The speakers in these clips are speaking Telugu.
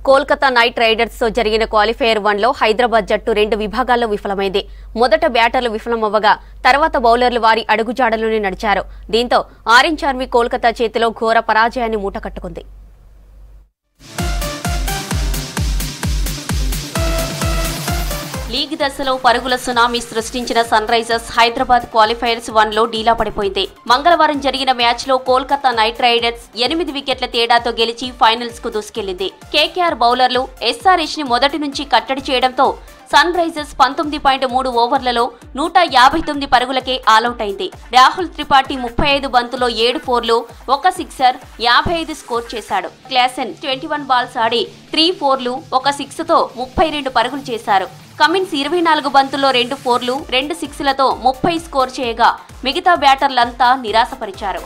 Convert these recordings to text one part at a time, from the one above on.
కోల్కతా నైట్ రైడర్స్ తో జరిగిన క్వాలిఫైయర్ 1లో హైదరాబాద్ జట్టు 2 విభాగాల్లో విఫలమైంది. మొదట బ్యాటర్లు విఫలమవ్వగా తర్వాత బౌలర్లు వారి అడుగుజాడలోనే నడిచారు. దీంతో ఆరెంజ్ ఆర్మీ కోల్కతా చేతిలో ఘోర పరాజయాన్ని మూటకట్టుకుంది. లీగ్ దశలో పరుగుల సునామీ సృష్టించిన సన్ రైజర్స్ హైదరాబాద్ క్వాలిఫైయర్స్ 1లో డీలా పడిపోయింది. మంగళవారం జరిగిన మ్యాచ్లో కోల్కతా నైట్ రైడర్స్ 8 వికెట్ల తేడాతో గెలిచి ఫైనల్స్ కు దూసుకెళ్లింది. కేకేఆర్ బౌలర్లు ఎస్ఆర్హెచ్ ని మొదటి నుంచి కట్టడి చేయడంతో సన్ రైజర్స్ 19.3 ఓవర్లలో 159 పరుగులకే ఆలౌట్ అయింది. రాహుల్ త్రిపాఠి 35 బంతుల్లో 7 ఫోర్లు, 1 సిక్సర్, 55 స్కోర్ చేశాడు. క్లాసెన్ 21 బాల్స్ ఆడి 3 ఫోర్లు, 1 సిక్స్తో 32 పరుగులు చేశారు. కమిన్స్ 24 బంతుల్లో 2 ఫోర్లు, 2 సిక్స్లతో 30 స్కోర్ చేయగా మిగతా బ్యాటర్లంతా నిరాశపరిచారు.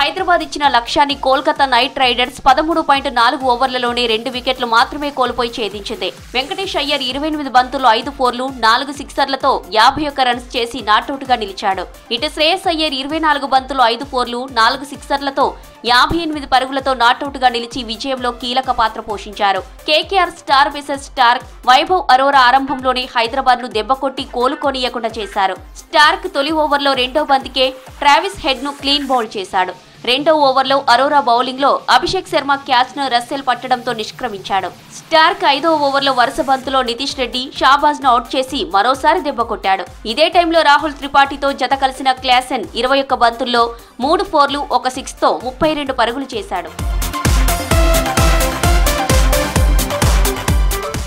హైదరాబాద్ ఇచ్చిన లక్ష్యాన్ని కోల్కతా నైట్ రైడర్స్ 13.4 ఓవర్లలోనే 2 వికెట్లు మాత్రమే కోల్పోయి ఛేదించింది. వెంకటేష్ అయ్యర్ 28 బంతుల్లో 5 ఫోర్లు, 4 సిక్సర్లతో 51 రన్స్ చేసి నాట్అవుట్ గా నిలిచాడు. ఇటు శ్రేయస్ అయ్యర్ 24 బంతుల్లో 5 ఫోర్లు, 4 సిక్సర్లతో 58 పరుగులతో నాట్అవుట్ గా నిలిచి విజయంలో కీలక పాత్ర పోషించారు. కేకేఆర్ స్టార్ విసెస్ స్టార్క్ వైభవ్ అరోరా ఆరంభంలోనే హైదరాబాద్ ను దెబ్బకొట్టి కోలుకోనియకుండా చేశారు. స్టార్క్ తొలి ఓవర్లో 2వ బంతికే ట్రావిస్ హెడ్ ను క్లీన్ బౌల్ చేశాడు. 2వ ఓవర్లో అరోరా బౌలింగ్ లో అభిషేక్ శర్మ క్యాచ్ ను రస్సెల్ పట్టడంతో నిష్క్రమించాడు. స్టార్క్ 5వ ఓవర్లో వరుస బంతులో నితీష్ రెడ్డి, షాబాజ్ ను అవుట్ చేసి మరోసారి దెబ్బ కొట్టాడు. ఇదే టైంలో రాహుల్ త్రిపాఠితో జత కలిసిన క్లాసెన్ 21 బంతుల్లో 3 ఫోర్లు, 1 సిక్స్తో 32 పరుగులు చేశాడు.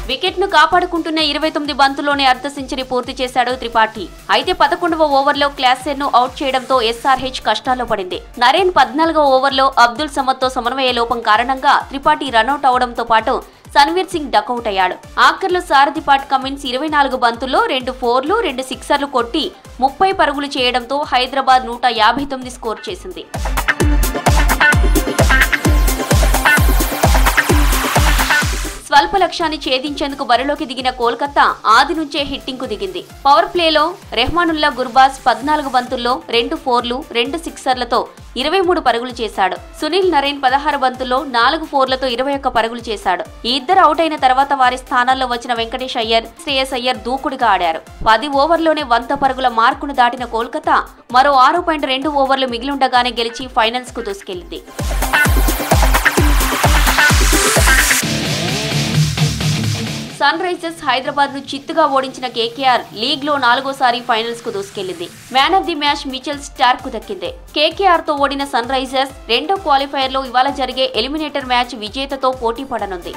వికెట్ ను కాపాడుకుంటున్న 29 బంతుల్లోనే అర్ధ సెంచరీ పూర్తి చేశాడు త్రిపాఠి. అయితే 11వ ఓవర్లో క్లాసెన్ ను అవుట్ చేయడంతో ఎస్ఆర్హెచ్ కష్టాల్లో పడింది. నరేన్ 14వ ఓవర్లో అబ్దుల్ సమద్ తో సమన్వయ లోపం కారణంగా త్రిపాఠి రనౌట్ అవడంతో పాటు సన్వీర్ సింగ్ డకౌట్ అయ్యాడు. ఆఖర్లో సారథి పాట్ కమిన్స్ 24 బంతుల్లో 2 ఫోర్లు, 2 సిక్సర్లు కొట్టి 30 పరుగులు చేయడంతో హైదరాబాద్ 159 స్కోర్ చేసింది. స్వల్ప లక్ష్యాన్ని ఛేదించేందుకు బరిలోకి దిగిన కోల్కతా ఆది నుంచే హిట్టింగ్ కు దిగింది. పవర్ ప్లేలో రెహమానుల్లా గుర్బాజ్ 14 బంతుల్లో 2 ఫోర్లు, 2 సిక్సర్లతో 23 పరుగులు చేశాడు. సునీల్ నరేన్ 16 బంతుల్లో 4 ఫోర్లతో 21 పరుగులు చేశాడు. ఈ ఇద్దరు అవుట్ అయిన తర్వాత వారి స్థానాల్లో వచ్చిన వెంకటేష్ అయ్యర్, శ్రేయస్ అయ్యర్ దూకుడుగా ఆడారు. 10 ఓవర్లోనే 100 పరుగుల మార్కును దాటిన కోల్కతా మరో 6.2 ఓవర్లు మిగిలుండగానే గెలిచి ఫైనల్స్ కు దూసుకెళ్లింది. సన్ రైజర్స్ హైదరాబాద్ ను చిత్తుగా ఓడించిన కేకేఆర్ లీగ్ లో 4వసారి ఫైనల్స్ కు దూసుకెళ్లింది. Man of the match Mitchell Starc కు దక్కింది. కేకేఆర్ తో ఓడిన సన్ రైజర్స్ 2వ క్వాలిఫైయర్ లో ఇవాళ జరిగే ఎలిమినేటర్ మ్యాచ్ విజేతతో పోటీ పడనుంది.